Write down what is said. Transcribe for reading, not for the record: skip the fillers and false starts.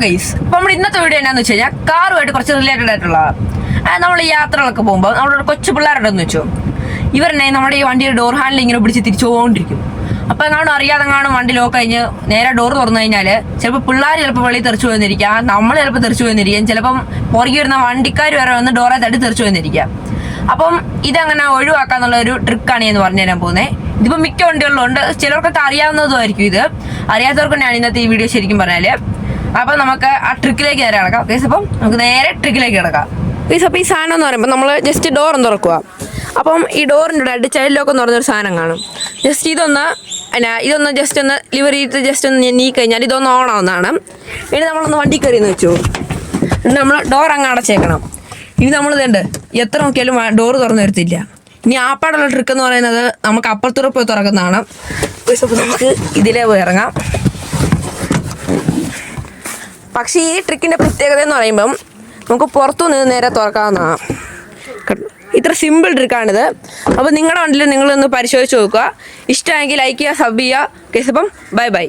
Guys, അപ്പോൾ നമ്മൾ ഇന്നത്തെ വീഡിയോ എന്നാന്ന് വെച്ച് കഴിഞ്ഞാൽ കാറുമായിട്ട് കുറച്ച് റിലേറ്റഡ് ആയിട്ടുള്ളതാണ്. നമ്മൾ ഈ യാത്രകളൊക്കെ പോകുമ്പോൾ നമ്മളൊരു കൊച്ചു പിള്ളേരുണ്ടെന്ന് വെച്ചോ, ഇവരെന്നെ നമ്മുടെ ഈ വണ്ടിയുടെ ഡോർ ഹാൻഡിൽ ഇങ്ങനെ പിടിച്ച് തിരിച്ചുകൊണ്ടിരിക്കും. അപ്പോൾ എങ്ങാനും അറിയാതെ വണ്ടി ലോക്ക് കഴിഞ്ഞ് നേരെ ഡോർ തുറന്നു കഴിഞ്ഞാൽ ചിലപ്പോൾ പിള്ളേർ ചിലപ്പോൾ വെളിയിൽ തെറിച്ചു പോയെന്നിരിക്കാം, നമ്മൾ ചിലപ്പോൾ തെറിച്ചു പോയെന്നിരിക്കാം, ചിലപ്പം പുറകെ വരുന്ന വണ്ടിക്കാർ വരെ വന്ന് ഡോറെ തട്ടി തെറിച്ചു പോയെന്നിരിക്കാം. അപ്പം ഇതങ്ങനെ ഒഴിവാക്കാന്നുള്ള ഒരു ട്രിക്കാണ് എന്ന് പറഞ്ഞു തരാൻ പോകുന്നത്. ഇതിപ്പോൾ മിക്ക വണ്ടികളിലുണ്ട്, ചിലർക്കൊക്കെ അറിയാവുന്നതുമായിരിക്കും. ഇത് അറിയാത്തവർക്ക് തന്നെയാണ് ഇന്നത്തെ ഈ വീഡിയോ ശരിക്കും പറഞ്ഞാൽ. അപ്പം നമുക്ക് ആ ട്രിക്കിലേക്ക് നേരെ കിടക്കാം. ഓക്കെ, അപ്പം നമുക്ക് നേരെ ട്രിക്കിലേക്ക് കിടക്കാം. അപ്പോൾ ഈ സാധനം എന്ന് പറയുമ്പോൾ നമ്മൾ ജസ്റ്റ് ഡോർ ഒന്ന് തുറക്കുക. അപ്പം ഈ ഡോറിൻ്റെ അടി ചൈൽഡ് ലോക്ക് എന്ന് പറഞ്ഞൊരു സാധനം കാണും. ജസ്റ്റ് ഇതൊന്ന് ജസ്റ്റ് ഒന്ന് ലിവർ ചെയ്ത് ജസ്റ്റ് ഒന്ന് നീ കഴിഞ്ഞാൽ ഇതൊന്ന് ഓൺ ആവുന്നതാണ്. ഇനി നമ്മളൊന്ന് വണ്ടി കയറിയെന്ന് വെച്ചു, നമ്മൾ ഡോർ അങ്ങ് അടച്ചേക്കണം. ഇനി നമ്മൾ ഇതുണ്ട് എത്ര നോക്കിയാലും ഡോറ് തുറന്നു വരത്തില്ല. ഇനി ആപ്പാടുള്ള ട്രിക്ക് എന്ന് പറയുന്നത് നമുക്ക് അപ്പുറത്തൂടെ പോയി തുറക്കുന്നതാണ്. അപ്പോൾ നമുക്ക് ഇതിലേ പോയി ഇറങ്ങാം. പക്ഷേ ഈ ട്രിക്കിൻ്റെ പ്രത്യേകത എന്ന് പറയുമ്പം നമുക്ക് പുറത്തു നിന്ന് നേരെ തുറക്കാവുന്നതാണ്. ഇത്ര സിമ്പിൾ ട്രിക്കാണിത്. അപ്പോൾ നിങ്ങളുടെ വണ്ടിയിൽ നിങ്ങളൊന്ന് പരിശോധിച്ച് നോക്കുക. ഇഷ്ടമെങ്കിൽ ലൈക്ക് ചെയ്യുക, സബ് ചെയ്യുക. കേസ് അപ്പം ബൈ ബൈ.